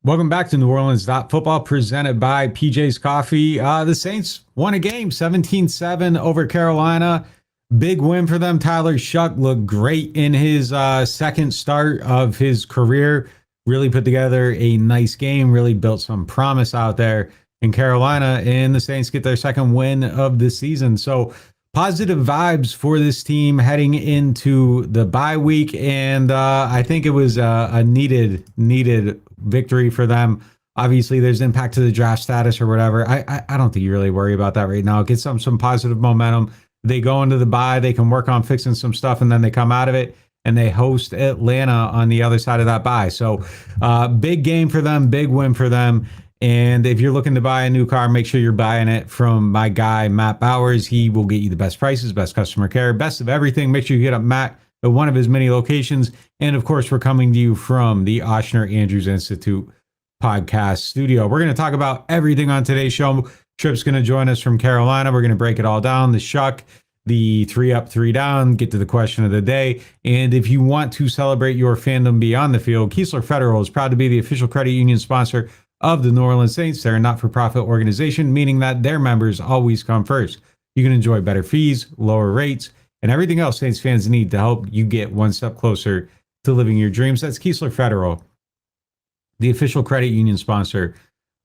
Welcome back to NewOrleans.Football presented by PJ's Coffee. The Saints won a game 17-7 over Carolina. Big win for them. Tyler Shough looked great in his second start of his career. Really put together a nice game, really built some promise out there in Carolina, and the Saints get their second win of the season. So positive vibes for this team heading into the bye week, and I think it was a needed victory for them. Obviously, there's impact to the draft status or whatever. I don't think you really worry about that right now. Get some positive momentum. They go into the bye, they can work on fixing some stuff, and then they come out of it and they host Atlanta on the other side of that bye. So big game for them, big win for them. And if you're looking to buy a new car, make sure you're buying it from my guy, Matt Bowers. He will get you the best prices, best customer care, best of everything. Make sure you hit up Matt at one of his many locations. And of course, we're coming to you from the Ochsner Andrews Institute podcast studio. We're going to talk about everything on today's show. Tripp's going to join us from Carolina. We're going to break it all down. The Shough, the 3 up, 3 down, get to the question of the day. And if you want to celebrate your fandom beyond the field, Keesler Federal is proud to be the official credit union sponsor of the New Orleans Saints. They're a not-for-profit organization, meaning that their members always come first. You can enjoy better fees, lower rates, and everything else Saints fans need to help you get one step closer to living your dreams. That's Keesler Federal, the official credit union sponsor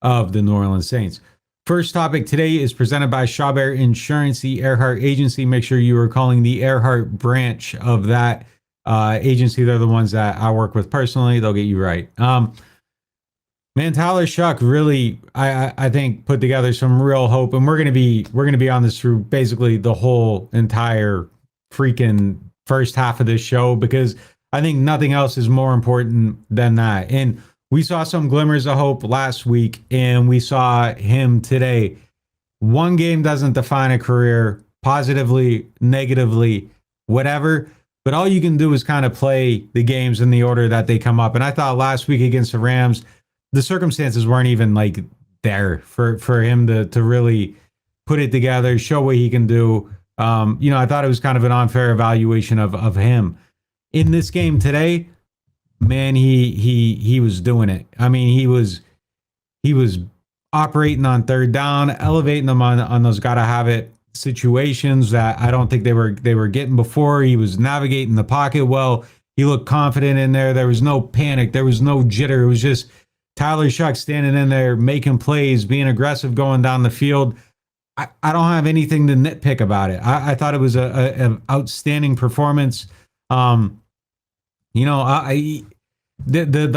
of the New Orleans Saints. First topic today is presented by Shough Insurance, the Earhart Agency. Make sure you are calling the Earhart branch of that agency. They're the ones that I work with personally. They'll get you right. Man, Tyler Shough really, I think, put together some real hope, and we're gonna be on this through basically the whole entire freaking first half of this show, because I think nothing else is more important than that. And we saw some glimmers of hope last week, and we saw him today. One game doesn't define a career, positively, negatively, whatever. But all you can do is kind of play the games in the order that they come up. And I thought last week against the Rams, the circumstances weren't even like there for him to really put it together, show what he can do. I thought it was kind of an unfair evaluation of him. In this game today, man, he was doing it. I mean, he was operating on third down, elevating them on those gotta have it situations that I don't think they were getting before. He was navigating the pocket well. He looked confident in there. There was no panic. There was no jitter. It was just Tyler Shough standing in there, making plays, being aggressive, going down the field. I don't have anything to nitpick about it. I thought it was an outstanding performance. The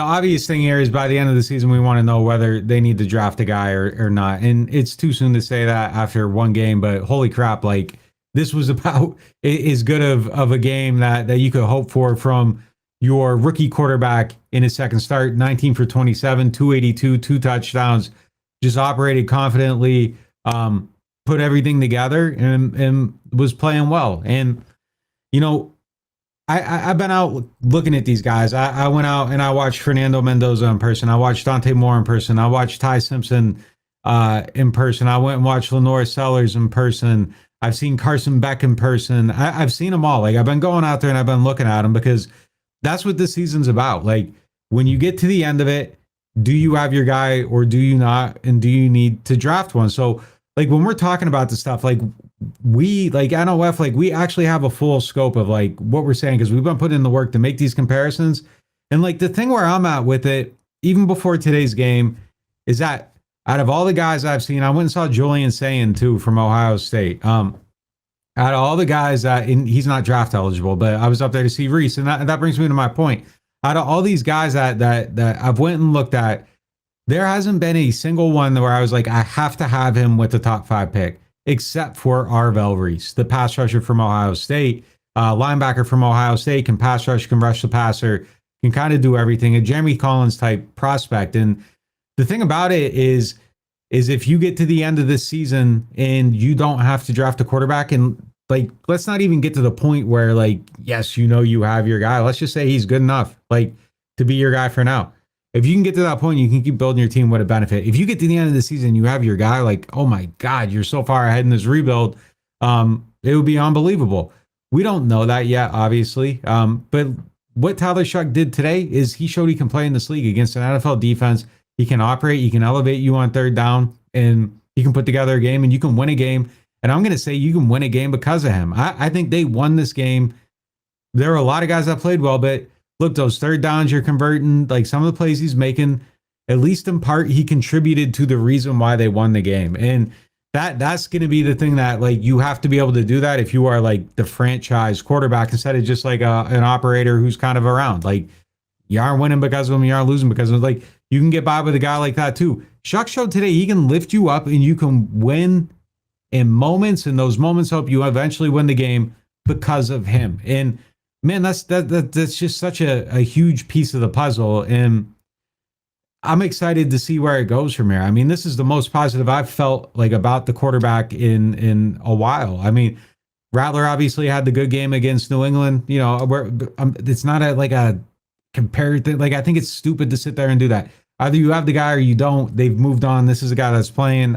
obvious thing here is by the end of the season, we want to know whether they need to draft a guy or not. And it's too soon to say that after one game, but holy crap, like this was about as good of a game that you could hope for from your rookie quarterback in his second start. 19 for 27, 282, 2 touchdowns, just operated confidently, put everything together and was playing well. And, I've been out looking at these guys. I went out and I watched Fernando Mendoza in person. I watched Dante Moore in person. I watched Ty Simpson in person. I went and watched Lenore Sellers in person. I've seen Carson Beck in person. I've seen them all. Like, I've been going out there and I've been looking at them because that's what this season's about. Like, when you get to the end of it, do you have your guy or do you not? And do you need to draft one? So, like, when we're talking about this stuff, like, we, like NOF, like, we actually have a full scope of like what we're saying, because we've been putting in the work to make these comparisons. And like the thing where I'm at with it, even before today's game, is that out of all the guys I've seen, I went and saw Julian Sayin too from Ohio State. Out of all the guys that, and he's not draft eligible, but I was up there to see Reese, and that brings me to my point. Out of all these guys that I've went and looked at, there hasn't been a single one where I was like, I have to have him with the top 5 pick, except for Arvell Reese, the pass rusher from Ohio State, linebacker from Ohio State, can pass rush, can rush the passer, can kind of do everything, a Jeremy Collins type prospect. And the thing about it is if you get to the end of this season and you don't have to draft a quarterback, and like, let's not even get to the point where like, yes, you have your guy. Let's just say he's good enough, like, to be your guy for now. If you can get to that point, you can keep building your team with a benefit. If you get to the end of the season, you have your guy, like, oh my God, you're so far ahead in this rebuild. It would be unbelievable. We don't know that yet, obviously. But what Tyler Shough did today is he showed he can play in this league against an NFL defense He can operate. He can elevate you on third down, and he can put together a game, and you can win a game. And I'm going to say you can win a game because of him. I think they won this game. There are a lot of guys that played well, but look, those third downs you're converting, like some of the plays he's making, at least in part, he contributed to the reason why they won the game. And that's going to be the thing that, like, you have to be able to do that if you are like the franchise quarterback instead of just like an operator who's kind of around. Like, you aren't winning because of him, you aren't losing because of him. Like, you can get by with a guy like that too. Shough showed today he can lift you up and you can win in moments, and those moments help you eventually win the game because of him. And man, that's just such a huge piece of the puzzle. And I'm excited to see where it goes from here. I mean, this is the most positive I've felt like about the quarterback in a while. I mean, Rattler obviously had the good game against New England. You know, where it's not a compared thing. Like, I think it's stupid to sit there and do that. Either you have the guy or you don't. They've moved on. This is a guy that's playing.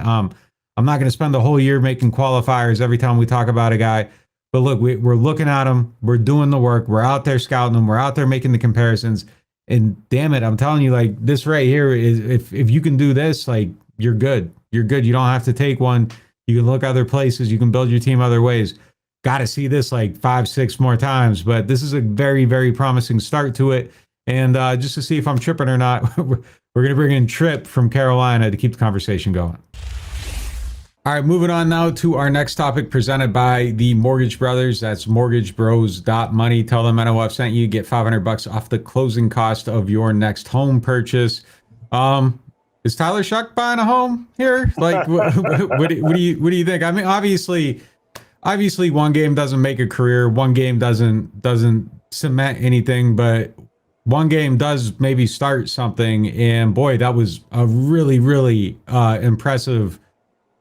I'm not going to spend the whole year making qualifiers every time we talk about a guy. But look, we're looking at him. We're doing the work. We're out there scouting him. We're out there making the comparisons. And damn it, I'm telling you, like, this right here is, if you can do this, like, you're good. You're good. You don't have to take one. You can look other places. You can build your team other ways. Got to see this like 5-6 more times. But this is a very, very promising start to it. And just to see if I'm tripping or not, we're going to bring in Trip from Carolina to keep the conversation going. All right, moving on now to our next topic presented by the Mortgage Brothers. That's mortgagebros.money. Tell them NOF sent you. Get $500 off the closing cost of your next home purchase. Is Tyler Shough buying a home here? Like, what do you think? I mean, obviously, one game doesn't make a career. One game doesn't cement anything, but one game does maybe start something. And boy, that was a really, really impressive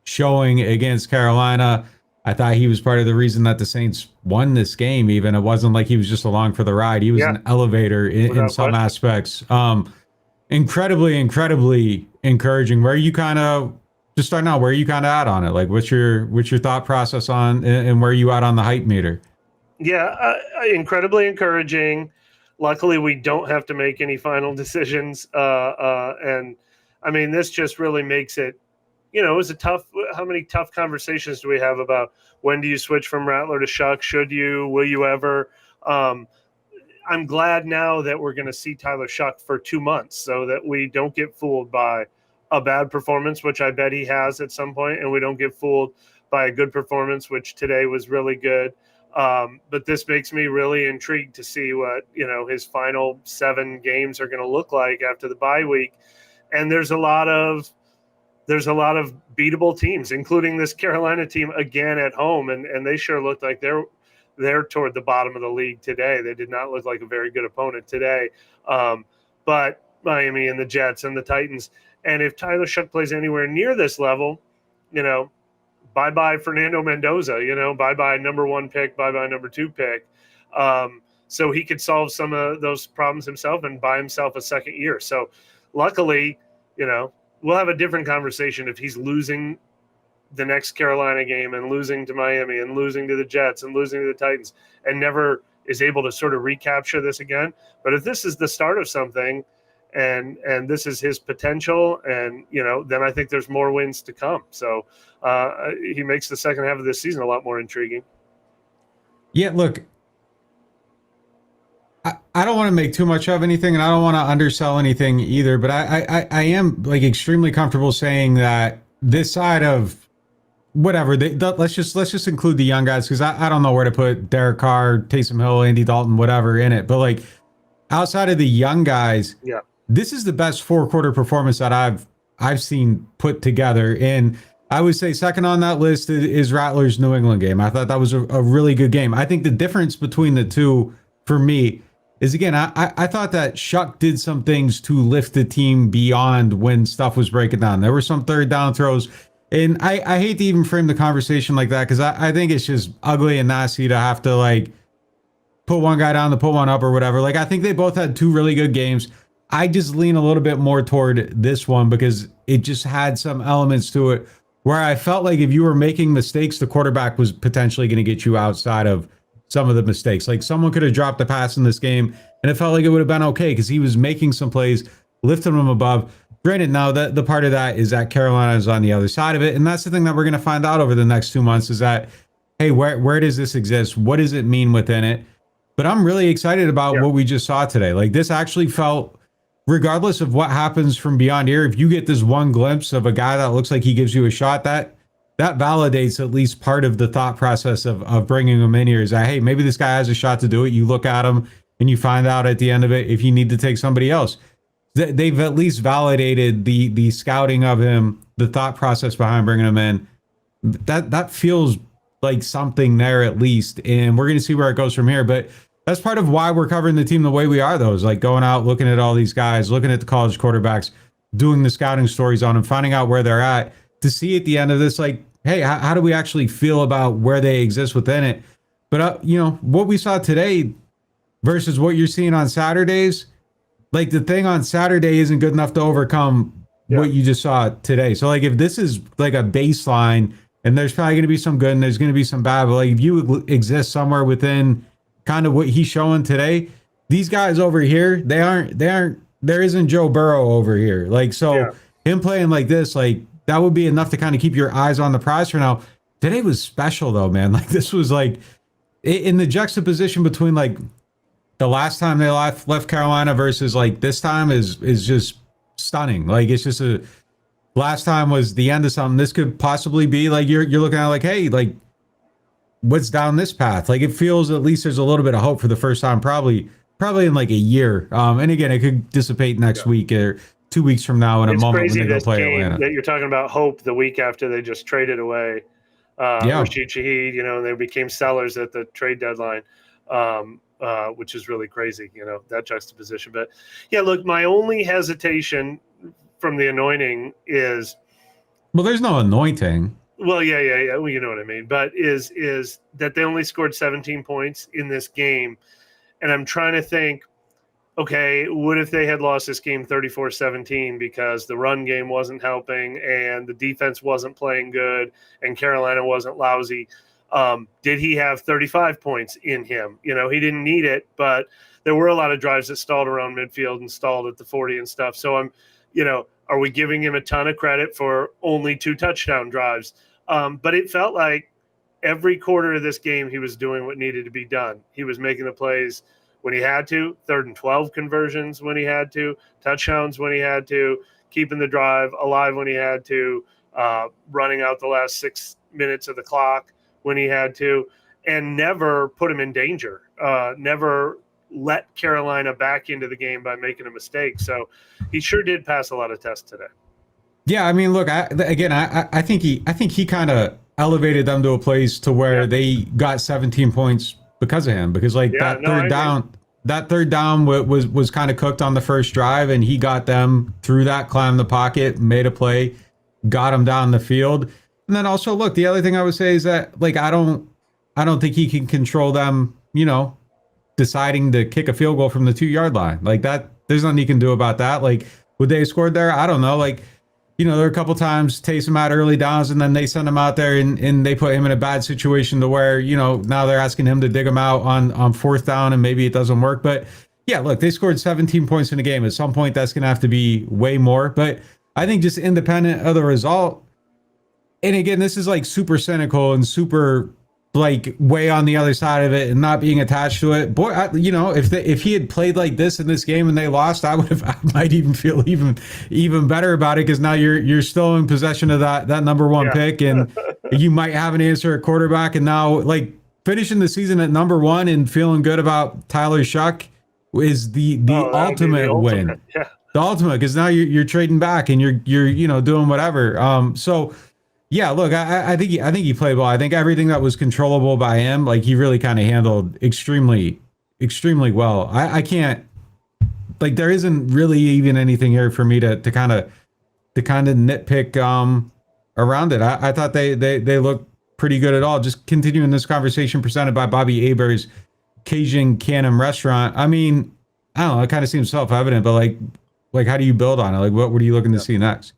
showing against Carolina. I thought he was part of the reason that the Saints won this game. Even it wasn't like he was just along for the ride. He was an elevator in some aspects. Incredibly encouraging. Where are you kind of just starting out? Where are you kind of at on it? Like, what's your thought process on, and where are you at on the hype meter? Yeah, incredibly encouraging. Luckily, we don't have to make any final decisions. And I mean, this just really makes it, you know, it was a tough, how many tough conversations do we have about when do you switch from Rattler to Shough? Should you? Will you ever? I'm glad now that we're going to see Tyler Shough for 2 months so that we don't get fooled by a bad performance, which I bet he has at some point, and we don't get fooled by a good performance, which today was really good. But this makes me really intrigued to see what, you know, his final 7 games are going to look like after the bye week. And there's a lot of beatable teams, including this Carolina team again at home. And they sure looked like they're toward the bottom of the league today. They did not look like a very good opponent today. But Miami and the Jets and the Titans. And if Tyler Shough plays anywhere near this level, you know, bye-bye Fernando Mendoza, you know, bye-bye number 1 pick, bye-bye number 2 pick. So he could solve some of those problems himself and buy himself a second year. So luckily, you know, we'll have a different conversation if he's losing the next Carolina game and losing to Miami and losing to the Jets and losing to the Titans and never is able to sort of recapture this again. But if this is the start of something and this is his potential, and, you know, then I think there's more wins to come. So he makes the second half of this season a lot more intriguing. Yeah, look, I don't want to make too much of anything, and I don't want to undersell anything either, but I am like extremely comfortable saying that this side of whatever, let's just include the young guys, because I don't know where to put Derek Carr, Taysom Hill, Andy Dalton, whatever in it. But like outside of the young guys, yeah, this is the best 4-quarter performance that I've seen put together. And I would say second on that list is Rattler's New England game. I thought that was a really good game. I think the difference between the two for me is, again, I thought that Shough did some things to lift the team beyond when stuff was breaking down. There were some third down throws. And I hate to even frame the conversation like that, because I think it's just ugly and nasty to have to like put one guy down to put one up or whatever. Like, I think they both had 2 really good games. I just lean a little bit more toward this one because it just had some elements to it where I felt like if you were making mistakes, the quarterback was potentially going to get you outside of some of the mistakes. Like, someone could have dropped the pass in this game and it felt like it would have been okay because he was making some plays, lifting them above. Granted, now the part of that is that Carolina is on the other side of it, and that's the thing that we're going to find out over the next 2 months is that, hey, where does this exist? What does it mean within it? But I'm really excited about what we just saw today. Like this actually felt, regardless of what happens from beyond here, if you get this one glimpse of a guy that looks like he gives you a shot, that validates at least part of the thought process of bringing him in here. Is that, hey, maybe this guy has a shot to do it. You look at him and you find out at the end of it if you need to take somebody else. They've at least validated the scouting of him, the thought process behind bringing him in. That feels like something there at least, and we're going to see where it goes from here. But that's part of why we're covering the team the way we are, though, is like going out, looking at all these guys, looking at the college quarterbacks, doing the scouting stories on them, finding out where they're at, to see at the end of this, like, hey, how do we actually feel about where they exist within it? But, what we saw today versus what you're seeing on Saturdays, like the thing on Saturday isn't good enough to overcome what you just saw today. So like if this is like a baseline, and there's probably going to be some good and there's going to be some bad, but like if you exist somewhere within kind of what he's showing today, these guys over here, there isn't Joe Burrow over here. Like, so him playing like this, like that would be enough to kind of keep your eyes on the prize for now. Today was special though, man. Like this was like in the juxtaposition between like the last time they left Carolina versus like this time is just stunning. Like it's just last time was the end of something. This could possibly be like you're looking at like, hey, like what's down this path? Like it feels at least there's a little bit of hope for the first time, probably in like a year. And again, it could dissipate next week or 2 weeks from now in a moment when they go play Atlanta. That you're talking about hope the week after they just traded away Rashid Shaheed, and they became sellers at the trade deadline. Which is really crazy, that juxtaposition. But yeah, look, my only hesitation from the anointing is, well, there's no anointing. Well, yeah. Well, you know what I mean. But is that they only scored 17 points in this game, and I'm trying to think, okay, what if they had lost this game 34-17 because the run game wasn't helping and the defense wasn't playing good and Carolina wasn't lousy? Did he have 35 points in him? He didn't need it, but there were a lot of drives that stalled around midfield and stalled at the 40 and stuff. So are we giving him a ton of credit for only 2 touchdown drives? But it felt like every quarter of this game, he was doing what needed to be done. He was making the plays when he had to, 3rd and 12 conversions when he had to, touchdowns when he had to, keeping the drive alive when he had to, running out the last 6 minutes of the clock when he had to, and never put him in danger, never let Carolina back into the game by making a mistake. So he sure did pass a lot of tests today. Yeah, I mean, look, I think he kind of elevated them to a place to where they got 17 points because of him, because like that third down was kind of cooked on the first drive, and he got them through that, climbed the pocket, made a play, got them down the field. And then also, look, the other thing I would say is that like I don't think he can control them, deciding to kick a field goal from the 2-yard line. Like that, there's nothing he can do about that. Like, would they have scored there? I don't know. Like, there are a couple times Taysom out early downs, and then they send him out there and they put him in a bad situation to where, now they're asking him to dig him out on 4th down, and maybe it doesn't work. But yeah, look, they scored 17 points in a game. At some point, that's going to have to be way more. But I think just independent of the result, and again, this is like super cynical and super like way on the other side of it and not being attached to it. Boy, if he had played like this in this game and they lost, I might even feel even better about it, because now you're still in possession of that number 1 pick, and you might have an answer at quarterback. And now like finishing the season at number 1 and feeling good about Tyler Shough is the ultimate win. Yeah. The ultimate, because now you're trading back and you're doing whatever. So. Yeah, look, I think he played well. I think everything that was controllable by him, like he really kind of handled extremely, extremely well. I can't, like, there isn't really even anything here for me to kind of nitpick around it. I thought they looked pretty good at all. Just continuing this conversation presented by Bobby Aber's Cajun Can-Am Restaurant. I mean, I don't know, it kind of seems self-evident, but like how do you build on it? Like what are you looking to see next?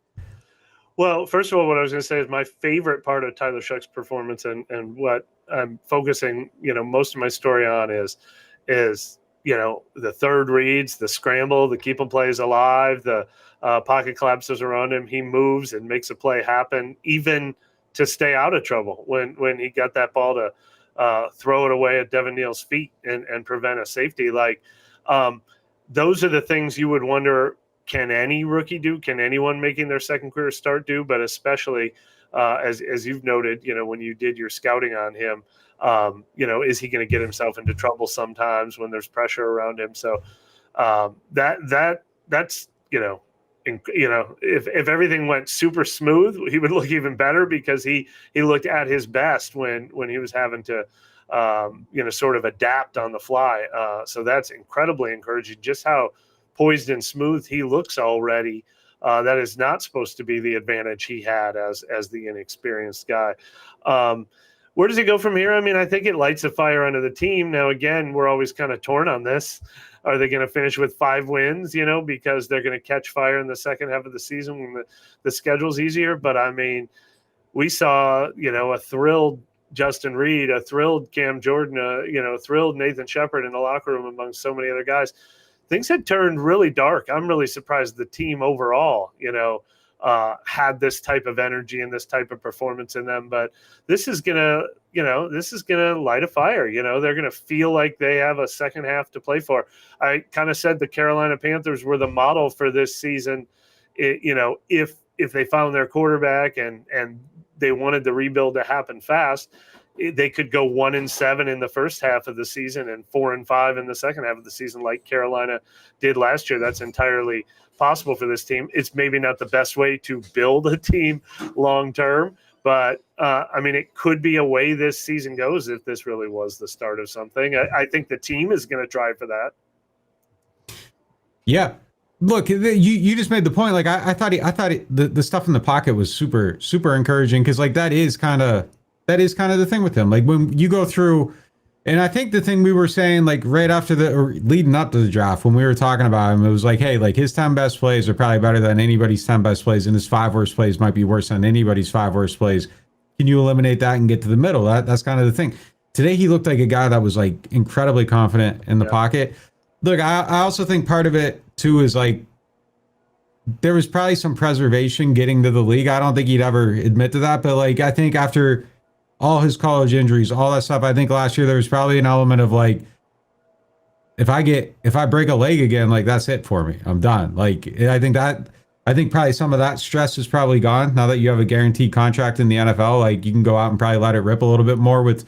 Well, first of all, what I was going to say is my favorite part of Tyler Shough's performance and what I'm focusing, most of my story on is the third reads, the scramble, the keep him plays alive, the pocket collapses around him. He moves and makes a play happen, even to stay out of trouble when he got that ball to throw it away at Devin Neal's feet and prevent a safety. Those are the things you would wonder, can any rookie do? Can anyone making their second career start do? But especially as you've noted, when you did your scouting on him, is he going to get himself into trouble sometimes when there's pressure around him? So that's if everything went super smooth, he would look even better, because he looked at his best when he was having to sort of adapt on the fly. So that's incredibly encouraging, just how poised and smooth he looks already. That is not supposed to be the advantage he had as the inexperienced guy. Where does he go from here? I mean, I think it lights a fire under the team. Now, again, we're always kind of torn on this. Are they going to finish with 5 wins, because they're going to catch fire in the second half of the season when the schedule's easier? But, I mean, we saw, a thrilled Justin Reed, a thrilled Cam Jordan, a thrilled Nathan Shepard in the locker room among so many other guys. Things had turned really dark. I'm really surprised the team overall, had this type of energy and this type of performance in them. But this is gonna light a fire. They're gonna feel like they have a second half to play for. I kind of said the Carolina Panthers were the model for this season. If they found their quarterback and they wanted the rebuild to happen fast, they could go 1-7 in the first half of the season and 4-5 in the second half of the season, like Carolina did last year. That's entirely possible for this team. It's maybe not the best way to build a team long term, but it could be a way this season goes if this really was the start of something. I think the team is going to try for that. Yeah. Look, you just made the point. Like I thought the stuff in the pocket was super, super encouraging, because like that is kind of the thing with him. Like when you go through, and I think the thing we were saying, like right after or leading up to the draft, when we were talking about him, it was like, hey, like his 10 best plays are probably better than anybody's 10 best plays, and his 5 worst plays might be worse than anybody's 5 worst plays. Can you eliminate that and get to the middle? That's kind of the thing. Today, he looked like a guy that was like incredibly confident in the pocket. Look, I also think part of it too is like, there was probably some preservation getting to the league. I don't think he'd ever admit to that, but like, I think after all his college injuries, all that stuff, I think last year there was probably an element of like, if I break a leg again, like that's it for me. I'm done. Like, I think probably some of that stress is probably gone now that you have a guaranteed contract in the NFL. Like, you can go out and probably let it rip a little bit more with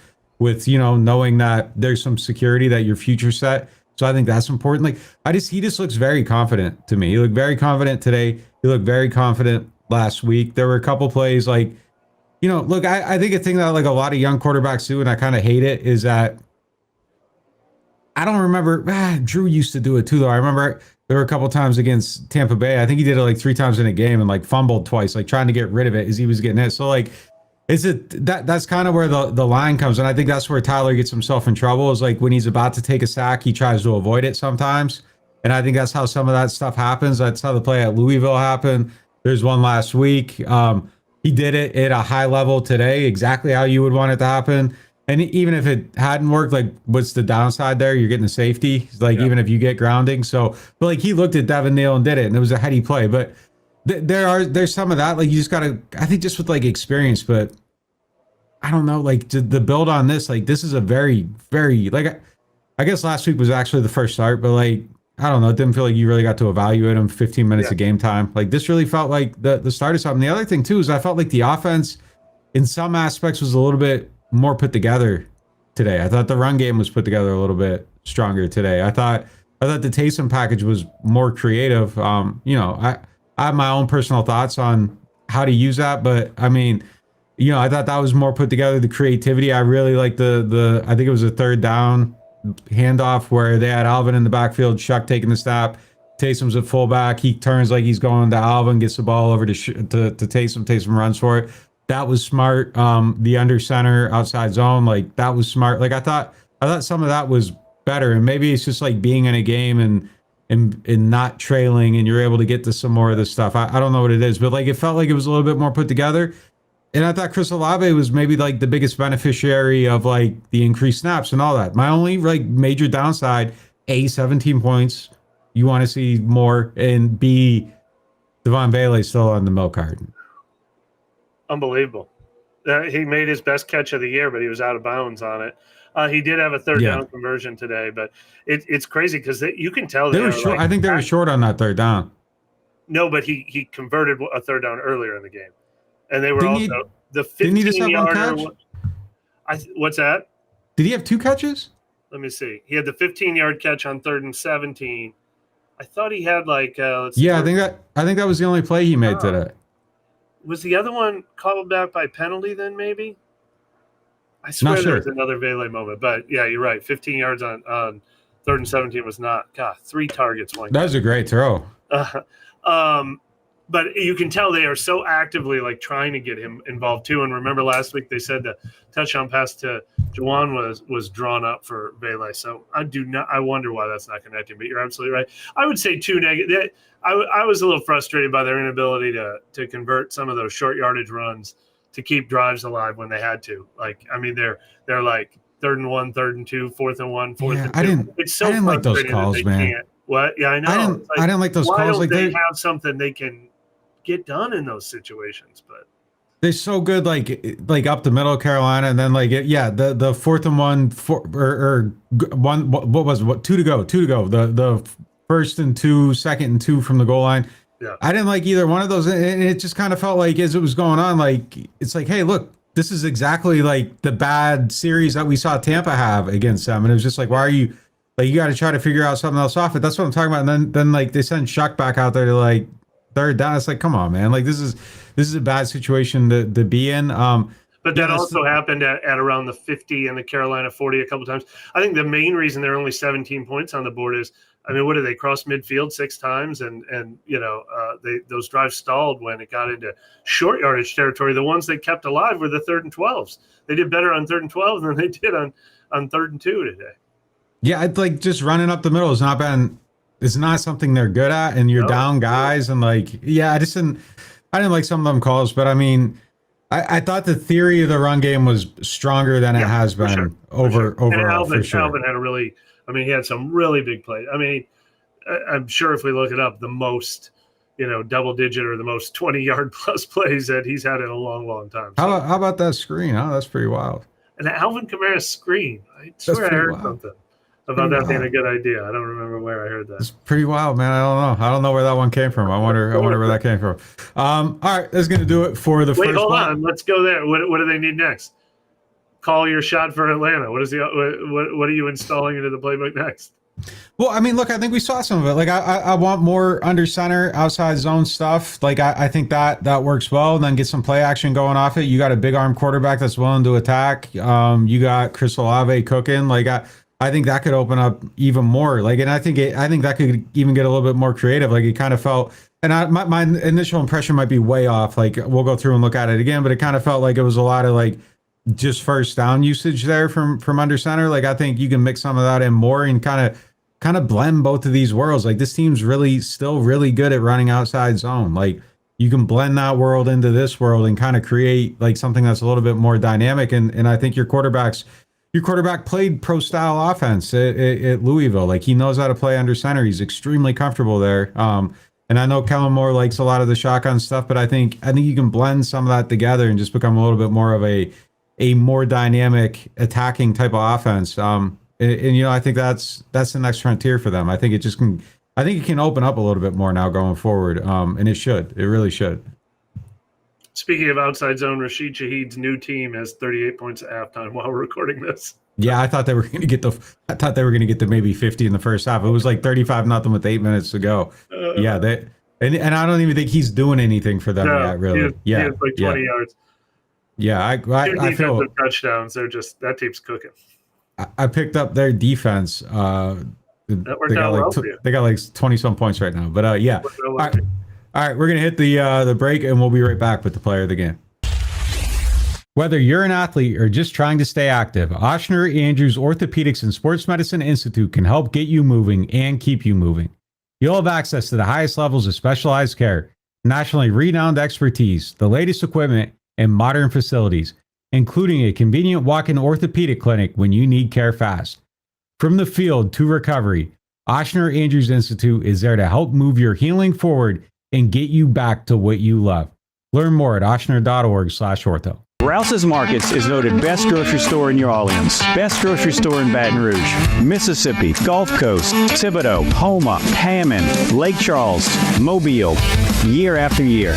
knowing that there's some security that your future's set. So I think that's important. Like, he just looks very confident to me. He looked very confident today. He looked very confident last week. There were a couple plays like, look, I think a thing that like a lot of young quarterbacks do, and I kind of hate it, is that I don't remember. Drew used to do it too, though. I remember there were a couple times against Tampa Bay. I think he did it like 3 times in a game and like fumbled twice, like trying to get rid of it as he was getting hit. So like, that's kind of where the line comes, and I think that's where Tyler gets himself in trouble. Is like when he's about to take a sack, he tries to avoid it sometimes, and I think that's how some of that stuff happens. That's how the play at Louisville happened. There's one last week. He did it at a high level today, exactly how you would want it to happen. And even if it hadn't worked, like what's the downside there? You're getting a safety, like even if you get grounding. So, but like he looked at Devin Neal and did it, and it was a heady play. But there's some of that. Like you just gotta, I think just with like experience, but I don't know, like the build on this, like this is a very, very, like I guess last week was actually the first start, but like, I don't know. It didn't feel like you really got to evaluate him 15 minutes of game time. Like this really felt like the start of something. The other thing too is I felt like the offense in some aspects was a little bit more put together today. I thought the run game was put together a little bit stronger today. I thought the Taysom package was more creative. I have my own personal thoughts on how to use that, but I mean, I thought that was more put together. The creativity. I really like I think it was a 3rd down handoff where they had Alvin in the backfield, Shough taking the snap, Taysom's at fullback. He turns like he's going to Alvin, gets the ball over to Taysom. Taysom runs for it. That was smart. The under center outside zone, like that was smart. Like I thought some of that was better, and maybe it's just like being in a game and not trailing, and you're able to get to some more of this stuff. I don't know what it is, but like it felt like it was a little bit more put together. And I thought Chris Olave was maybe like the biggest beneficiary of like the increased snaps and all that. My only like major downside A, 17 points. You want to see more, and B, Devon Bailey still on the milk carton. Unbelievable. He made his best catch of the year, but he was out of bounds on it. He did have a third down conversion today, but it's crazy because you can tell they were short. I think they were short on that third down. No, but he converted a third down earlier in the game, and they were the 15-yarder. What's that? Did he have 2 catches? Let me see. He had the 15-yard catch on 3rd and 17. I thought he had I think that was the only play he made today. Was the other one called back by penalty then maybe? I swear there was another Vele moment, but yeah, you're right. 15 yards on 3rd and 17 was not. God, 3 targets. That was a great throw. But you can tell they are so actively trying to get him involved too. And remember last week they said the touchdown pass to Juwan was drawn up for Vele. So I wonder why that's not connecting. But you're absolutely right. I would say 2 negative. I was a little frustrated by their inability to convert some of those short yardage runs to keep drives alive when they had to. They're like 3rd and 1, 3rd and 2, 4th and 1, 4th and 2. I didn't like those calls, man. What? Yeah, I know. I didn't like those calls. Why don't they have something they can get done in those situations? But they're so good, like up the middle of Carolina, and then the 4th and 1 or 1. What was it? 2 to go? The 1st and 2, 2nd and 2 from the goal line. Yeah, I didn't like either one of those, and it just kind of felt like as it was going on, it's like, hey, look, this is exactly like the bad series that we saw Tampa have against them, and it was just like, why are you? You got to try to figure out something else off it. That's what I'm talking about. And then they send Shough back out there to 3rd down. It's like, come on, man. This is a bad situation to be in. But that also happened at around the 50 and the Carolina 40 a couple times. I think the main reason they're only 17 points on the board is, what did they cross midfield 6 times? And those drives stalled when it got into short yardage territory. The ones they kept alive were the 3rd and 12s. They did better on 3rd and 12 than they did on 3rd and 2 today. Yeah, it's just running up the middle has not been. It's not something they're good at, and you're down guys, and I didn't like some of them calls, but I thought the theory of the run game was stronger than it has been overall. For sure. Alvin had he had some really big plays. I'm sure if we look it up, the most, double digit or the most 20-yard plus plays that he's had in a long, long time. So, how about that screen? Oh, that's pretty wild. And Alvin Kamara's screen. I swear I heard something about that being a good idea. I don't remember where I heard that. It's pretty wild, man. I don't know where that one came from. I wonder where that came from. All right, that's going to do it for the first one. Wait, hold on. Let's go there. What do they need next? Call your shot for Atlanta. What are you installing into the playbook next? Well, look, I think we saw some of it. I want more under center, outside zone stuff. I think that works well. And then get some play action going off it. You got a big arm quarterback that's willing to attack. You got Chris Olave cooking. I think that could open up even more. And I think that could even get a little bit more creative. It kind of felt, and my initial impression might be way off. We'll go through and look at it again, but it kind of felt like it was a lot of just first down usage there from under center. I think you can mix some of that in more and kind of blend both of these worlds. This team's still really good at running outside zone. You can blend that world into this world and kind of create something that's a little bit more dynamic. And I think your quarterback played pro style offense at Louisville. He knows how to play under center. He's extremely comfortable there. And I know Kellen Moore likes a lot of the shotgun stuff, but I think you can blend some of that together and just become a little bit more of a more dynamic attacking type of offense. And I think that's the next frontier for them. I think it can open up a little bit more now going forward. And it really should. Speaking of outside zone, Rashid Shaheed's new team has 38 points at halftime while we're recording this. Yeah, I thought they were going to get the maybe 50 in the first half. It was 35-0 with 8 minutes to go. And I don't even think he's doing anything for them yet, really. He has 20 yards. Yeah, I feel touchdowns. That team's cooking. I picked up their defense. That worked out well for you. They got 20-some points right now. But yeah. All right, we're going to hit the break, and we'll be right back with the player of the game. Whether you're an athlete or just trying to stay active, Ochsner Andrews Orthopedics and Sports Medicine Institute can help get you moving and keep you moving. You'll have access to the highest levels of specialized care, nationally renowned expertise, the latest equipment, and modern facilities, including a convenient walk-in orthopedic clinic when you need care fast. From the field to recovery, Ochsner Andrews Institute is there to help move your healing forward and get you back to what you love. Learn more at ochsner.org/ortho. Rouse's Markets is voted best grocery store in New Orleans, best grocery store in Baton Rouge, Mississippi, Gulf Coast, Thibodaux, Houma, Hammond, Lake Charles, Mobile, year after year.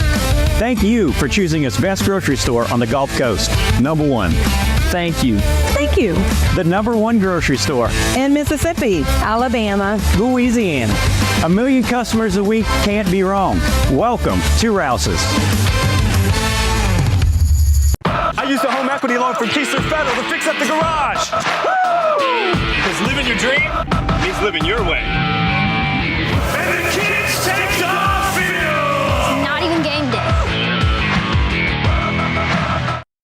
Thank you for choosing us best grocery store on the Gulf Coast. Number one. Thank you. Thank you. The number one grocery store In Mississippi, Alabama, Louisiana. 1 million customers a week can't be wrong. Welcome to Rouse's. I used a home equity loan from Keystone Federal to fix up the garage. Woo! Because living your dream means living your way. And the kids take off field. Not even game day.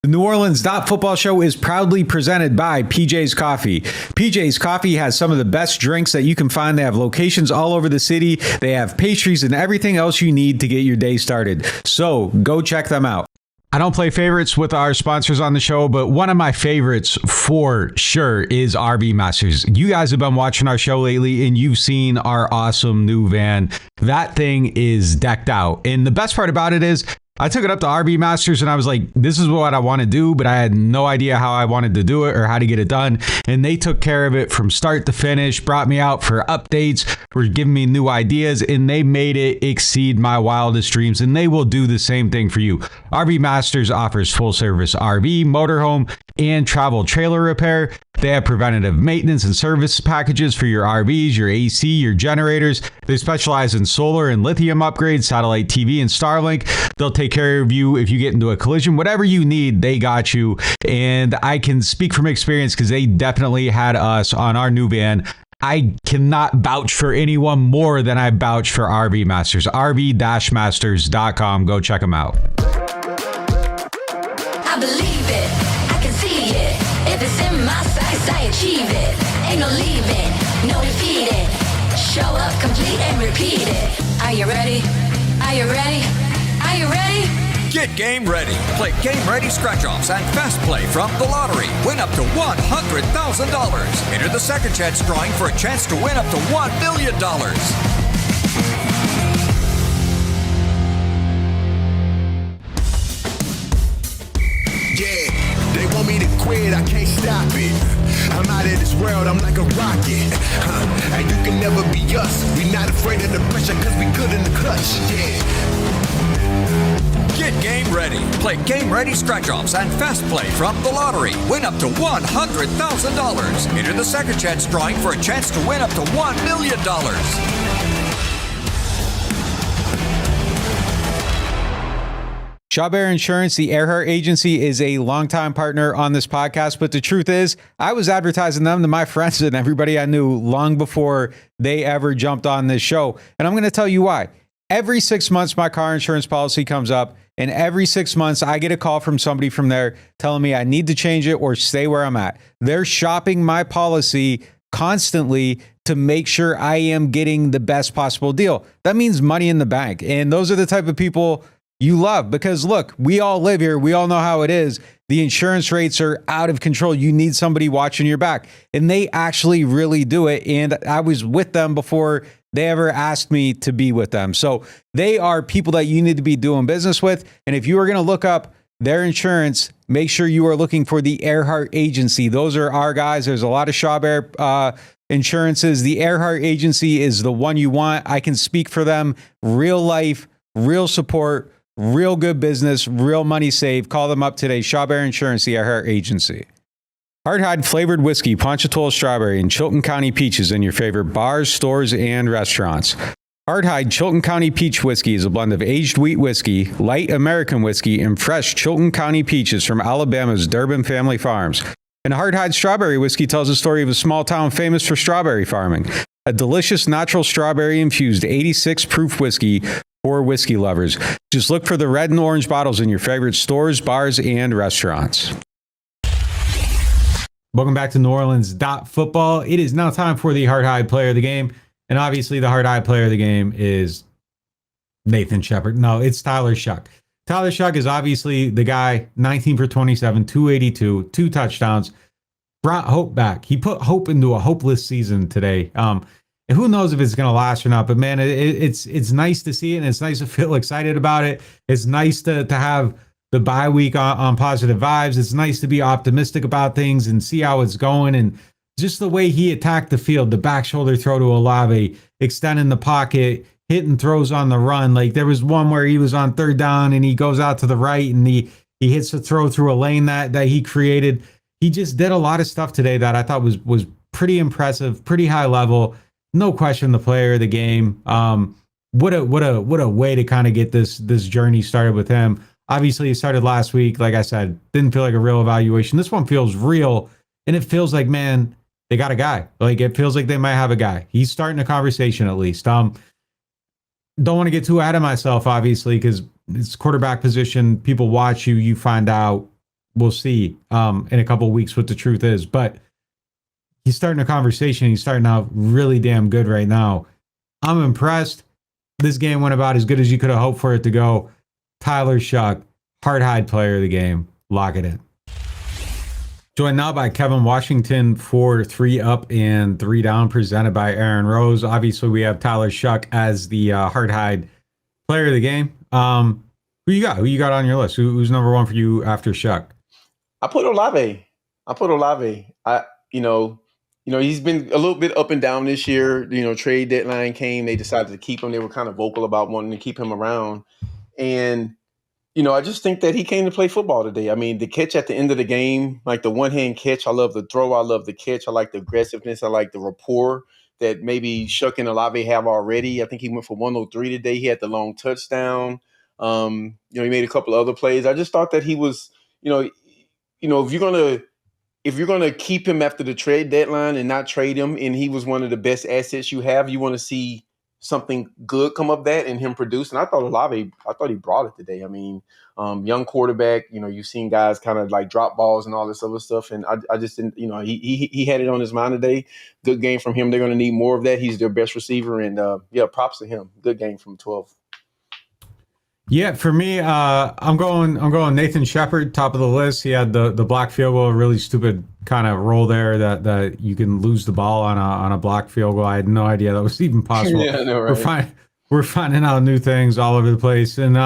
The NewOrleans.Football show is proudly presented by PJ's Coffee. PJ's Coffee has some of the best drinks that you can find. They have locations all over the city. They have pastries and everything else you need to get your day started. So go check them out. I don't play favorites with our sponsors on the show, but one of my favorites for sure is RV Masters. You guys have been watching our show lately and you've seen our awesome new van. That thing is decked out. And the best part about it is I took it up to RV Masters and I was like, this is what I want to do, but I had no idea how I wanted to do it or how to get it done. And they took care of it from start to finish, brought me out for updates, were giving me new ideas, and they made it exceed my wildest dreams. And they will do the same thing for you. RV Masters offers full service RV, motorhome, and travel trailer repair. They have preventative maintenance and service packages for your RVs, your AC, your generators. They specialize in solar and lithium upgrades, satellite TV, and Starlink. They'll take care of you if you get into a collision. Whatever you need, they got you. And I can speak from experience because they definitely had us on our new van. I cannot vouch for anyone more than I vouch for RV Masters. RV-Masters.com. Go check them out. I believe it, I can see it. If it's in my sights, I achieve it. Ain't no leaving, no defeating. Show up, complete and repeat it. Are you ready? Are you ready? Are you ready? Get game ready. Play game ready scratch-offs and fast play from the lottery. Win up to $100,000. Enter the second chance drawing for a chance to win up to $1 million. Yeah, they want me to quit, I can't stop it. I'm out of this world, I'm like a rocket. And you can never be us. We not afraid of the pressure, cause we good in the clutch. Yeah. Get game ready. Play game ready scratch-offs and fast play from the lottery. Win up to $100,000. Enter the second chance drawing for a chance to win up to $1 million. Shough Insurance, the Earhart Agency, is a longtime partner on this podcast. But the truth is, I was advertising them to my friends and everybody I knew long before they ever jumped on this show. And I'm going to tell you why. Every 6 months, my car insurance policy comes up. And every 6 months, I get a call from somebody from there telling me I need to change it or stay where I'm at. They're shopping my policy constantly to make sure I am getting the best possible deal. That means money in the bank. And those are the type of people you love because look, we all live here. We all know how it is. The insurance rates are out of control. You need somebody watching your back and they actually really do it. And I was with them before they ever asked me to be with them. So they are people that you need to be doing business with. And if you are going to look up their insurance, make sure you are looking for the Earhart Agency. Those are our guys. There's a lot of Shough insurances. The Earhart Agency is the one you want. I can speak for them. Real life, real support, real good business, real money saved. Call them up today. Shough Insurance, the Earhart Agency. Hardhide flavored whiskey, Ponchatoula strawberry, and Chilton County peaches in your favorite bars, stores, and restaurants. Hardhide Chilton County Peach Whiskey is a blend of aged wheat whiskey, light American whiskey, and fresh Chilton County peaches from Alabama's Durbin Family Farms. And Hardhide Strawberry Whiskey tells the story of a small town famous for strawberry farming. A delicious natural strawberry-infused 86 proof whiskey for whiskey lovers. Just look for the red and orange bottles in your favorite stores, bars, and restaurants. Welcome back to NewOrleans.Football. It is now time for the Hardhide Player of the Game. And obviously the Hardhide Player of the Game is Nathan Shepard. No, it's Tyler Shough. Tyler Shough is obviously the guy, 19 for 27, 282, 2 touchdowns. brought hope back. He put hope into a hopeless season today. And who knows if it's going to last or not? But man, it's nice to see it, and it's nice to feel excited about it. It's nice to have the bye week on positive vibes. It's nice to be optimistic about things and see how it's going. And just the way he attacked the field, the back shoulder throw to Olave, extending the pocket, hitting throws on the run. Like there was one where he was on third down and he goes out to the right and he hits the throw through a lane that he created. He just did a lot of stuff today that I thought was pretty impressive, pretty high level. No question, the player of the game. What a way to kind of get this journey started with him. Obviously, it started last week. Like I said, didn't feel like a real evaluation. This one feels real, and it feels like, man, they got a guy. Like it feels like they might have a guy. He's starting a conversation at least. Don't want to get too ahead of myself, obviously, because it's quarterback position. People watch you, you find out. We'll see in a couple of weeks what the truth is, but he's starting a conversation. He's starting out really damn good right now. I'm impressed. This game went about as good as you could have hoped for it to go. Tyler Shough, hard-hide player of the game. Lock it in. Joined now by Kevin Washington for 3 Up and 3 Down, presented by Aaron Rose. Obviously, we have Tyler Shough as the hard-hide player of the game. Who you got? Who you got on your list? Who's number one for you after Shough? I put Olave. He's been a little bit up and down this year. Trade deadline came. They decided to keep him. They were kind of vocal about wanting to keep him around. And, I just think that he came to play football today. I mean, the catch at the end of the game, like the one-hand catch, I love the throw. I love the catch. I like the aggressiveness. I like the rapport that maybe Shough and Olave have already. I think he went for 103 today. He had the long touchdown. He made a couple of other plays. I just thought that he was, if you're gonna keep him after the trade deadline and not trade him, and he was one of the best assets you have, you want to see something good come of that and him produce. And I thought he brought it today. I mean, young quarterback. You've seen guys kind of like drop balls and all this other stuff, and I just didn't. He had it on his mind today. Good game from him. They're going to need more of that. He's their best receiver, and props to him. Good game from 12. Yeah, for me, I'm going Nathan Shepard, top of the list. He had the block field goal, a really stupid kind of roll there that you can lose the ball on a block field goal. I had no idea that was even possible. Yeah, I know, right? We're finding out new things all over the place. And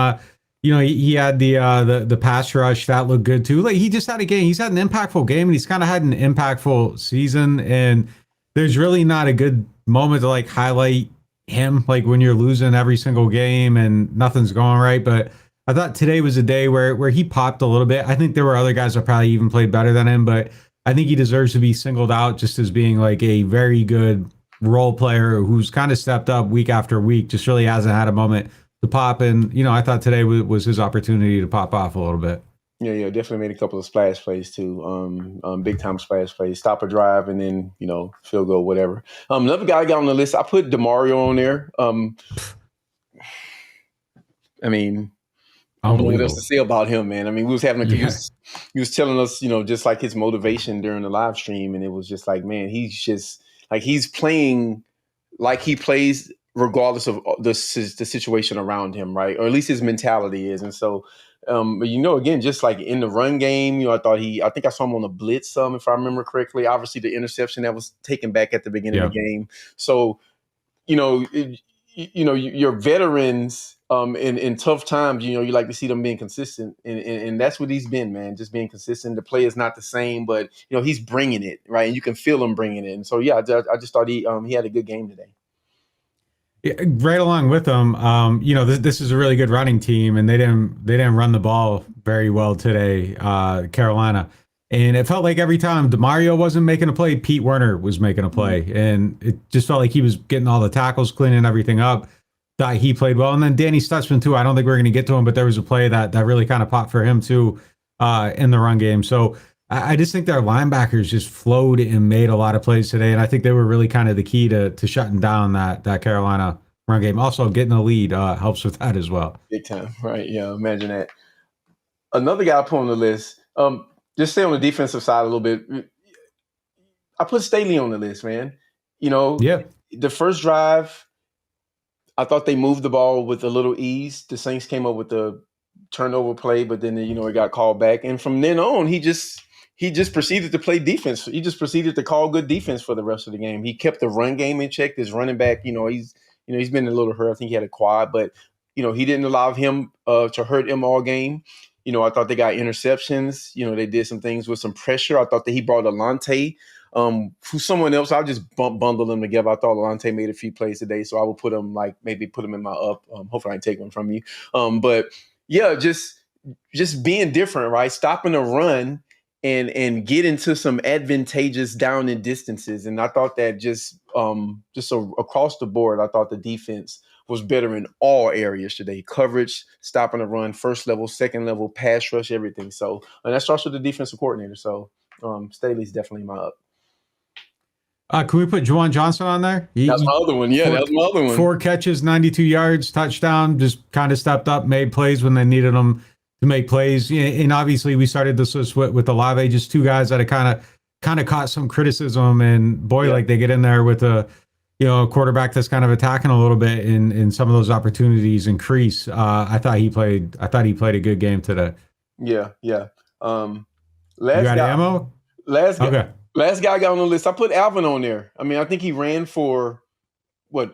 he had the pass rush that looked good too. Like he just had a game. He's had an impactful game, and he's kind of had an impactful season. And there's really not a good moment to like highlight him, like when you're losing every single game and nothing's going right. But I thought today was a day where he popped a little bit. I think there were other guys that probably even played better than him, but I think he deserves to be singled out just as being like a very good role player who's kind of stepped up week after week, just really hasn't had a moment to pop. And, I thought today was his opportunity to pop off a little bit. Yeah, definitely made a couple of splash plays too. Big time splash plays, stop a drive, and then field goal, whatever. Another guy I got on the list, I put DeMario on there. I mean, I don't know what else to say about him, man. I mean, we was having he was telling us, just like his motivation during the live stream, and it was just like, man, he's just like he's playing like he plays regardless of the situation around him, right? Or at least his mentality is, and so. But again, just like in the run game, I think I saw him on the blitz if I remember correctly. Obviously, the interception that was taken back at the beginning of the game. So, your veterans in tough times, you like to see them being consistent, and that's what he's been, man. Just being consistent. The play is not the same, but he's bringing it, right? And you can feel him bringing it. And so, I just thought he had a good game today. Yeah, right along with them, this is a really good running team, and they didn't run the ball very well today, Carolina. And it felt like every time DeMario wasn't making a play, Pete Werner was making a play, and it just felt like he was getting all the tackles, cleaning everything up. Thought he played well, and then Danny Stutzman too. I don't think we're going to get to him, but there was a play that really kind of popped for him too in the run game. So I just think their linebackers just flowed and made a lot of plays today, and I think they were really kind of the key to shutting down that Carolina run game. Also, getting the lead helps with that as well. Big time, right? Yeah, imagine that. Another guy I put on the list, just stay on the defensive side a little bit. I put Staley on the list, man. The first drive, I thought they moved the ball with a little ease. The Saints came up with the turnover play, but then it got called back, and from then on, he just he just proceeded to play defense. He just proceeded to call good defense for the rest of the game. He kept the run game in check. His running back, he's been a little hurt. I think he had a quad, but he didn't allow him to hurt him all game. I thought they got interceptions. They did some things with some pressure. I thought that he brought Alante, who's someone else. I'll just bundle them together. I thought Alante made a few plays today, so I will put him maybe put him in my up. Hopefully I can take one from you. But yeah, just being different, right? Stopping the run and get into some advantageous down and distances. And I thought that just across the board, I thought the defense was better in all areas today. Coverage, stopping the run, first level, second level, pass rush, everything. So, and that starts with the defensive coordinator. So Staley's definitely my up. Can we put Juwan Johnson on there? That's my other one. Yeah, that's my other one. 4 catches, 92 yards, touchdown, just kind of stepped up, made plays when they needed them to make plays. And obviously we started this with Olave, just 2 guys that have kind of caught some criticism, and boy, like they get in there with a quarterback that's kind of attacking a little bit, and some of those opportunities increase. I thought he played a good game today. Yeah. Last guy, ammo? Last guy. Okay. Last guy I got on the list. I put Alvin on there. I mean, I think he ran for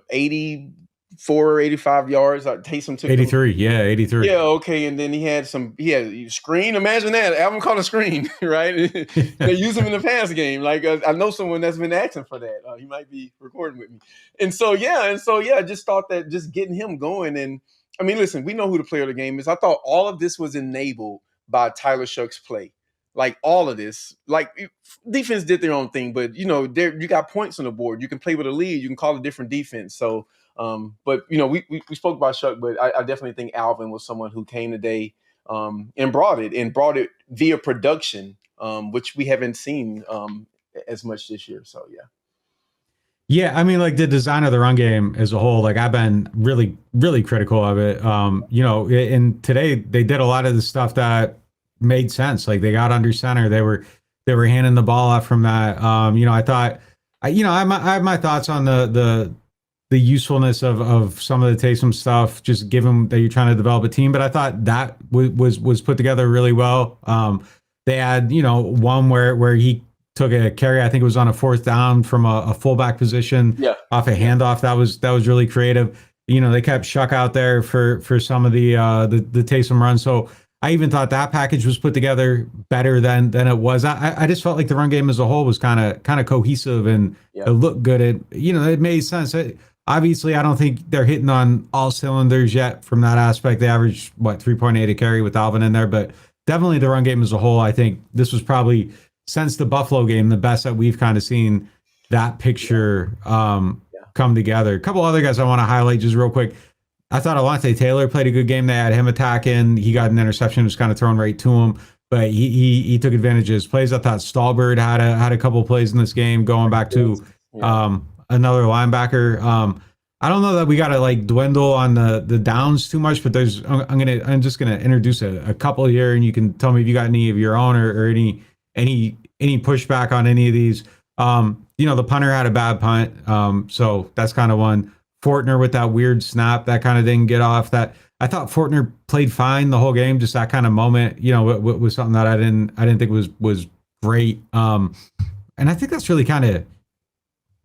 84, 85 yards. Taysom took 83. Yeah, 83. Yeah, okay. And then he had screen. Imagine that. Alvin caught a screen, right? They use him in the pass game. Like I know someone that's been asking for that. He might be recording with me. And so I just thought that just getting him going. And I mean, listen, we know who the player of the game is. I thought all of this was enabled by Tyler Shough's play. Like all of this, like defense did their own thing, but you got points on the board. You can play with a lead. You can call a different defense. So, but we spoke about Shough, but I definitely think Alvin was someone who came today and brought it via production, which we haven't seen as much this year. So yeah. Yeah, I mean, like the design of the run game as a whole, like I've been really, really critical of it. And today they did a lot of the stuff that made sense. Like they got under center. They were handing the ball off from that. I thought, I have my thoughts on the usefulness of some of the Taysom stuff, just given that you're trying to develop a team. But I thought that was put together really well. They had, one where he took a carry. I think it was on a 4th down from a fullback position off a handoff. That was really creative. They kept Shough out there for some of the Taysom run. So I even thought that package was put together better than it was. I just felt like the run game as a whole was kind of cohesive, and it looked good. It made sense. Obviously, I don't think they're hitting on all cylinders yet from that aspect. They averaged 3.8 a carry with Alvin in there, but definitely the run game as a whole. I think this was probably, since the Buffalo game, the best that we've kind of seen that picture come together. A couple other guys I want to highlight just real quick. I thought Alante Taylor played a good game. They had him attacking. He got an interception, was kind of thrown right to him, but he took advantage of his plays. I thought Stallbird had a couple of plays in this game, going back to another linebacker. I don't know that we got to dwindle on the downs too much, but I'm just gonna introduce a couple here, and you can tell me if you got any of your own or any pushback on any of these. The punter had a bad punt, so that's kind of one. Fortner with that weird snap that kind of didn't get off. That I thought Fortner played fine the whole game. Just that kind of moment, was something that I didn't think was great. And I think that's really kind of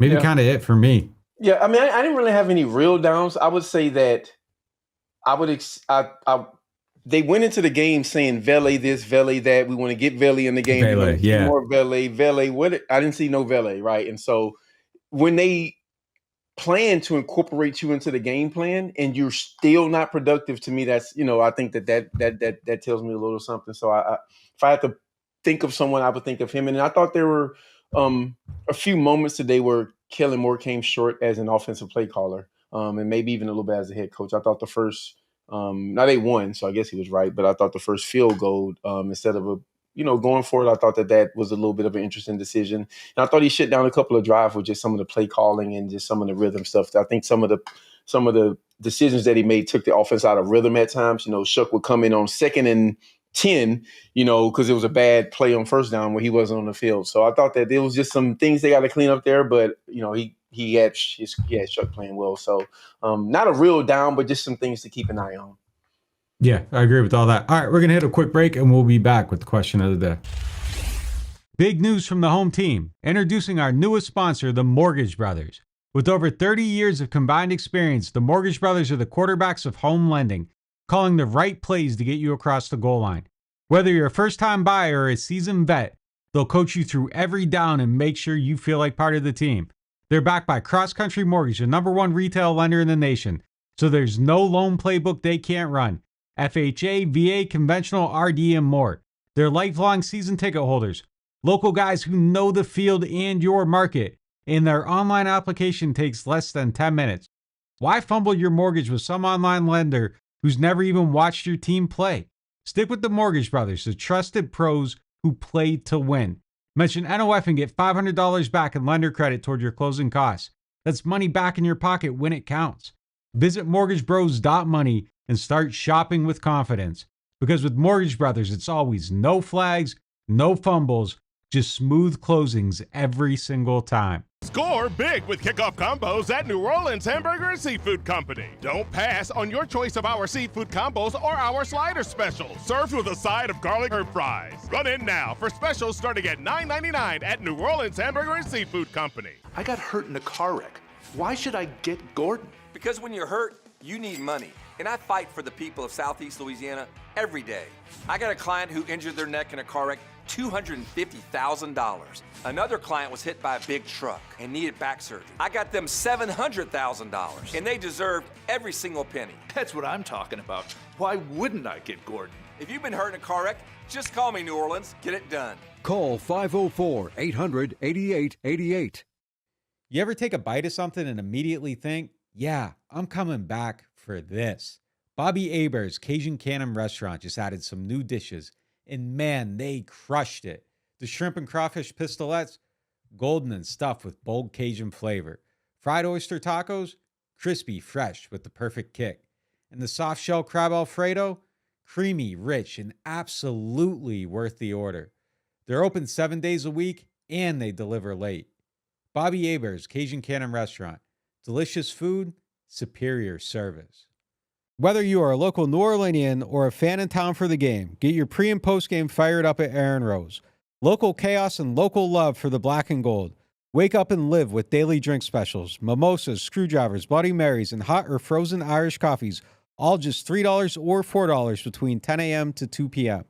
it for me. Yeah, I mean, I didn't really have any real downs. I would say that they went into the game saying Vele this, Vele that. We want to get Vele in the game. Vele, more Vele. What? I didn't see no Vele, right? And so when they plan to incorporate you into the game plan and you're still not productive, to me, that's I think that tells me a little something. So if I had to think of someone, I would think of him. And I thought there were a few moments today where Kellen Moore came short as an offensive play caller, and maybe even a little bit as a head coach. I thought the first now they won, so I guess he was right, but I thought the first field goal, instead of going for it, I thought that was a little bit of an interesting decision. And I thought he shut down a couple of drives with just some of the play calling and just some of the rhythm stuff. I think some of the decisions that he made took the offense out of rhythm at times. Shough would come in on 2nd and 10, because it was a bad play on 1st down where he wasn't on the field. So I thought that there was just some things they got to clean up there, but he had Shough playing well. So not a real down, but just some things to keep an eye on. Yeah, I agree with all that. All right, we're going to hit a quick break, and we'll be back with the question of the day. Big news from the home team, introducing our newest sponsor, the Mortgage Brothers. With over 30 years of combined experience, the Mortgage Brothers are the quarterbacks of home lending, calling the right plays to get you across the goal line. Whether you're a first-time buyer or a seasoned vet, they'll coach you through every down and make sure you feel like part of the team. They're backed by Cross Country Mortgage, the #1 retail lender in the nation, so there's no loan playbook they can't run. FHA, VA, conventional, RD, and more. They're lifelong season ticket holders, local guys who know the field and your market, and their online application takes less than 10 minutes. Why fumble your mortgage with some online lender who's never even watched your team play? Stick with the Mortgage Brothers, the trusted pros who play to win. Mention NOF and get $500 back in lender credit toward your closing costs. That's money back in your pocket when it counts. Visit mortgagebros.money and start shopping with confidence. Because with Mortgage Brothers, it's always no flags, no fumbles, just smooth closings every single time. Score big with kickoff combos at New Orleans Hamburger and Seafood Company. Don't pass on your choice of our seafood combos or our slider specials. Served with a side of garlic herb fries. Run in now for specials starting at $9.99 at New Orleans Hamburger and Seafood Company. I got hurt in a car wreck. Why should I get Gordon? Because when you're hurt, you need money. And I fight for the people of Southeast Louisiana every day. I got a client who injured their neck in a car wreck, $250,000. Another client was hit by a big truck and needed back surgery. I got them $700,000, and they deserved every single penny. That's what I'm talking about. Why wouldn't I get Gordon? If you've been hurt in a car wreck, just call me, New Orleans. Get it done. Call 504-800-8888. You ever take a bite of something and immediately think, yeah, I'm coming back for this? Bobby Hebert's Cajun Cannon Restaurant just added some new dishes, and man, they crushed it. The shrimp and crawfish pistolettes, golden and stuffed with bold Cajun flavor. Fried oyster tacos, crispy, fresh with the perfect kick. And the soft shell crab Alfredo, creamy, rich, and absolutely worth the order. They're open 7 days a week, and they deliver late. Bobby Hebert's Cajun Cannon Restaurant. Delicious food, superior service. Whether you are a local New Orleanian or a fan in town for the game, get your pre- and post-game fired up at Aaron Rose. Local chaos and local love for the black and gold. Wake up and live with daily drink specials, mimosas, screwdrivers, Bloody Marys, and hot or frozen Irish coffees, all just $3 or $4 between 10 a.m. to 2 p.m.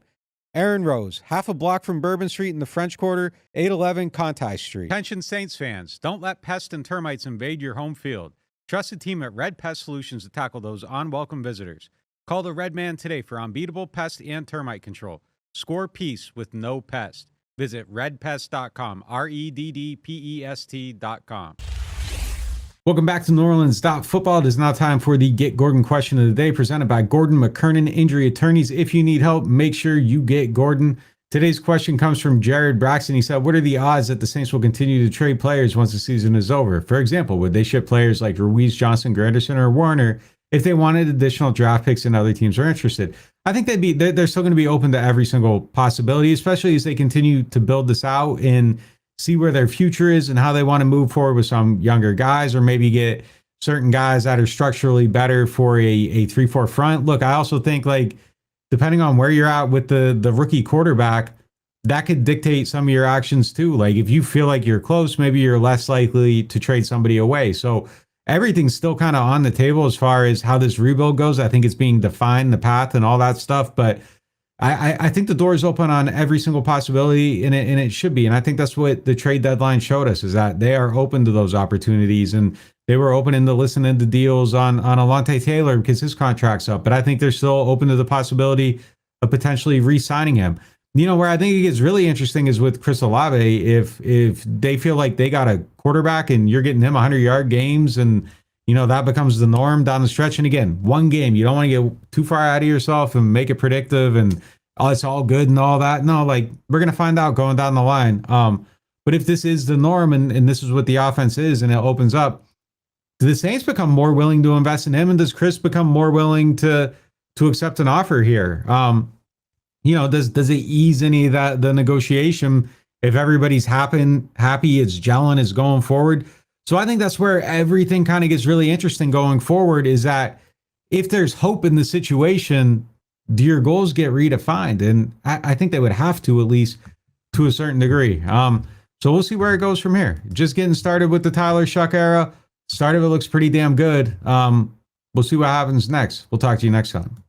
Aaron Rose, half a block from Bourbon Street in the French Quarter, 811 Conti Street. Attention Saints fans, don't let pests and termites invade your home field. Trust the team at Red Pest Solutions to tackle those unwelcome visitors. Call the Red Man today for unbeatable pest and termite control. Score peace with no pest. Visit redpest.com, REDDPEST.com. Welcome back to NewOrleans.Football. It is now time for the Get Gordon question of the day, presented by Gordon McKernan Injury Attorneys. If you need help, make sure you get Gordon. Today's question comes from Jared Braxton. He said, what are the odds that the Saints will continue to trade players once the season is over? For example, would they ship players like Ruiz, Johnson, Granderson, or Warner if they wanted additional draft picks and other teams are interested? I think they're still going to be open to every single possibility, especially as they continue to build this out and see where their future is and how they want to move forward with some younger guys, or maybe get certain guys that are structurally better for a 3-4 front. Look, I also think, like, depending on where you're at with the rookie quarterback, that could dictate some of your actions too. Like, if you feel like you're close, maybe you're less likely to trade somebody away. So everything's still kind of on the table as far as how this rebuild goes. I think it's being defined, the path and all that stuff. But I think the door is open on every single possibility, and it should be. And I think that's what the trade deadline showed us, is that they are open to those opportunities. And they were open to listening to deals on Alontae Taylor because his contract's up. But I think they're still open to the possibility of potentially re-signing him. You know, where I think it gets really interesting is with Chris Olave. If they feel like they got a quarterback and you're getting him 100-yard games, and, you know, that becomes the norm down the stretch. And again, one game, you don't want to get too far out of yourself and make it predictive and, oh, it's all good and all that. No, like, we're going to find out going down the line. But if this is the norm and this is what the offense is and it opens up, do the Saints become more willing to invest in him? And does Chris become more willing to accept an offer here? You know, does it ease any of that, the negotiation, if everybody's happy, it's gelling, it's going forward? So I think that's where everything kind of gets really interesting going forward, is that if there's hope in the situation, do your goals get redefined? And I think they would have to, at least to a certain degree. So we'll see where it goes from here. Just getting started with the Tyler Shough era. Start of it looks pretty damn good. We'll see what happens next. We'll talk to you next time.